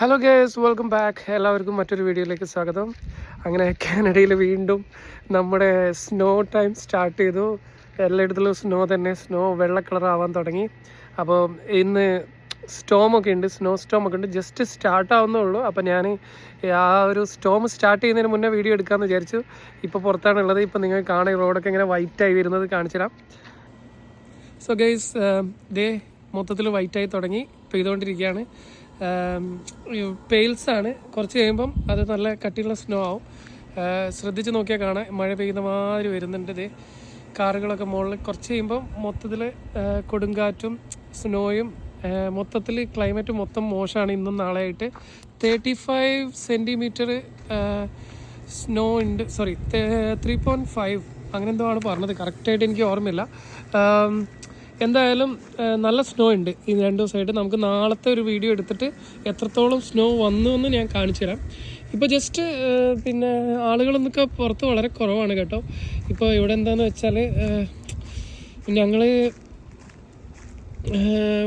Hello guys, welcome back. എല്ലാവർക്കും മറ്റൊരു വീഡിയോയിലേക്ക് സ്വാഗതം. അങ്ങനെ കാനഡയിൽ വീണ്ടും നമ്മുടെ സ്നോ ടൈം സ്റ്റാർട്ട് ചെയ്തു. എല്ലായിടത്തും സ്നോ തന്നെ, സ്നോ വെള്ള കളറാവാൻ തുടങ്ങി. അപ്പോൾ ഇന്ന് സ്റ്റോമൊക്കെ ഉണ്ട്, സ്നോ സ്റ്റോമൊക്കെ ഉണ്ട്. ജസ്റ്റ് സ്റ്റാർട്ട് ആവുന്നേ ഉള്ളൂ. അപ്പോൾ ഞാൻ ആ ഒരു സ്റ്റോം സ്റ്റാർട്ട് ചെയ്യുന്നതിന് മുന്നേ വീഡിയോ എടുക്കാമെന്ന് വിചാരിച്ചു. ഇപ്പോൾ പുറത്താണുള്ളത്. ഇപ്പോൾ നിങ്ങൾ കാണുക, റോഡൊക്കെ ഇങ്ങനെ വൈറ്റായി വരുന്നത് കാണിച്ചു തരാം. സോ ഗേസ്, ദേ മൊത്തത്തിൽ വൈറ്റായി തുടങ്ങി, പെയ്തുകൊണ്ടിരിക്കുകയാണ്. പെയിൽസാണ്. കുറച്ച് കഴിയുമ്പം അത് നല്ല കട്ടിയുള്ള സ്നോ ആവും. ശ്രദ്ധിച്ച് നോക്കിയാൽ കാണാം, മഴ പെയ്യുന്ന മാതിരി വരുന്നുണ്ട്. ഇത് കാറുകളൊക്കെ മുകളിൽ. കുറച്ച് കഴിയുമ്പം മൊത്തത്തിൽ കൊടുങ്കാറ്റും സ്നോയും, മൊത്തത്തിൽ ക്ലൈമറ്റ് മൊത്തം മോശമാണ്. ഇന്നും നാളെയായിട്ട് 35 സെൻറ്റിമീറ്റർ സ്നോ ഉണ്ട്. 3.5 അങ്ങനെ എന്തോ ആണ് പറഞ്ഞത്. കറക്റ്റായിട്ട് എനിക്ക് ഓർമ്മയില്ല. എന്തായാലും നല്ല സ്നോ ഉണ്ട് ഈ 2 ദിവസമായിട്ട്. നമുക്ക് നാളത്തെ ഒരു വീഡിയോ എടുത്തിട്ട് എത്രത്തോളം സ്നോ വന്നു എന്ന് ഞാൻ കാണിച്ചു തരാം. ഇപ്പോൾ ജസ്റ്റ് പിന്നെ ആളുകളൊന്നൊക്കെ പുറത്ത് വളരെ കുറവാണ് കേട്ടോ. ഇപ്പോൾ ഇവിടെ എന്താണെന്ന് വെച്ചാൽ, ഞങ്ങൾ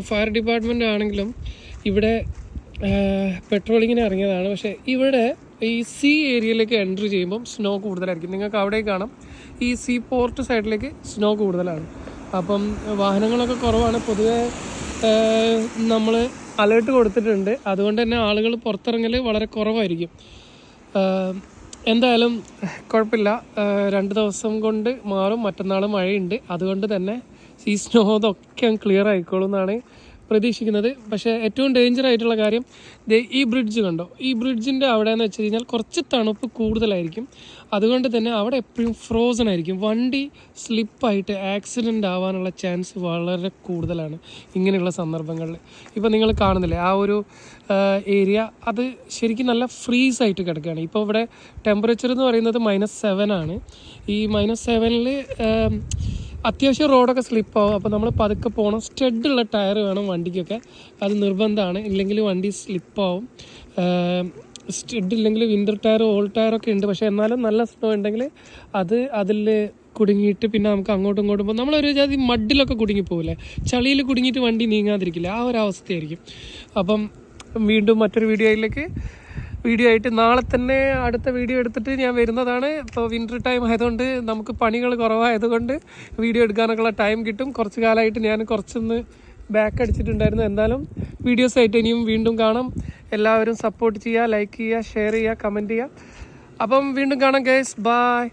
ഫയർ ഡിപ്പാർട്ട്മെൻ്റ് ആണെങ്കിലും ഇവിടെ പെട്രോളിങ്ങിന് ഇറങ്ങിയതാണ്. പക്ഷേ ഇവിടെ ഈ സീ ഏരിയയിലേക്ക് എൻട്രി ചെയ്യുമ്പം സ്നോ കൂടുതലായിരിക്കും. നിങ്ങൾക്ക് അവിടെ കാണാം, ഈ സീ പോർട്ട് സൈഡിലേക്ക് സ്നോ കൂടുതലാണ്. അപ്പം വാഹനങ്ങളൊക്കെ കുറവാണ്. പൊതുവെ നമ്മൾ അലേർട്ട് കൊടുത്തിട്ടുണ്ട്. അതുകൊണ്ട് തന്നെ ആളുകൾ പുറത്തിറങ്ങൽ വളരെ കുറവായിരിക്കും. എന്തായാലും കുഴപ്പമില്ല, 2 ദിവസം കൊണ്ട് മാറും. മറ്റന്നാൾ മഴയുണ്ട്. അതുകൊണ്ട് തന്നെ ഈ സ്നോ ഇതൊക്കെ ക്ലിയർ ആയിക്കോളും എന്നാണ് പ്രതീക്ഷിക്കുന്നത്. പക്ഷേ ഏറ്റവും ഡേഞ്ചർ ആയിട്ടുള്ള കാര്യം, ഈ ബ്രിഡ്ജ് കണ്ടോ? ഈ ബ്രിഡ്ജിൻ്റെ അവിടെയെന്ന് വെച്ച് കഴിഞ്ഞാൽ കുറച്ച് തണുപ്പ് കൂടുതലായിരിക്കും. അതുകൊണ്ട് തന്നെ അവിടെ എപ്പോഴും ഫ്രോസൺ ആയിരിക്കും. വണ്ടി സ്ലിപ്പായിട്ട് ആക്സിഡൻ്റ് ആവാനുള്ള ചാൻസ് വളരെ കൂടുതലാണ് ഇങ്ങനെയുള്ള സന്ദർഭങ്ങളിൽ. ഇപ്പോൾ നിങ്ങൾ കാണുന്നില്ലേ ആ ഒരു ഏരിയ, അത് ശരിക്കും നല്ല ഫ്രീസായിട്ട് കിടക്കുകയാണ്. ഇപ്പോൾ ഇവിടെ ടെമ്പറേച്ചർ എന്ന് പറയുന്നത് -7 ആണ്. ഈ -7-ൽ അത്യാവശ്യം റോഡൊക്കെ സ്ലിപ്പാവും. അപ്പോൾ നമ്മൾ പതുക്കെ പോകണം. സ്റ്റഡുള്ള ടയർ വേണം വണ്ടിക്കൊക്കെ, അത് നിർബന്ധമാണ്. ഇല്ലെങ്കിൽ വണ്ടി സ്ലിപ്പാവും. സ്റ്റഡ് ഇല്ലെങ്കിൽ വിൻ്റർ ടയർ, ഓൾഡ് ടയറൊക്കെ ഉണ്ട്. പക്ഷേ എന്നാലും നല്ല സ്നോ ഉണ്ടെങ്കിൽ അതിൽ കുടുങ്ങിയിട്ട് പിന്നെ നമുക്ക് അങ്ങോട്ടും ഇങ്ങോട്ടും പോകും. നമ്മളൊരു ജാതി മഡിലൊക്കെ കുടുങ്ങിപ്പോകില്ലേ, ചളിയിൽ കുടുങ്ങിയിട്ട് വണ്ടി നീങ്ങാതിരിക്കില്ല, ആ ഒരു അവസ്ഥയായിരിക്കും. അപ്പം വീണ്ടും മറ്റൊരു വീഡിയോ ആയിട്ട് നാളെ തന്നെ അടുത്ത വീഡിയോ എടുത്തിട്ട് ഞാൻ വരുന്നതാണ്. ഇപ്പോൾ വിൻ്റർ ടൈം ആയതുകൊണ്ട് നമുക്ക് പണികൾ കുറവായതുകൊണ്ട് വീഡിയോ എടുക്കാനൊക്കെയുള്ള ടൈം കിട്ടും. കുറച്ച് കാലമായിട്ട് ഞാൻ കുറച്ചൊന്ന് ബാക്ക് അടിച്ചിട്ടുണ്ടായിരുന്നു. എന്തായാലും വീഡിയോസ് ആയിട്ട് ഇനിയും വീണ്ടും കാണാം. എല്ലാവരും സപ്പോർട്ട് ചെയ്യുക, ലൈക്ക് ചെയ്യുക, ഷെയർ ചെയ്യുക, കമൻറ്റ് ചെയ്യുക. അപ്പം വീണ്ടും കാണാം ഗൈസ്. ബൈ.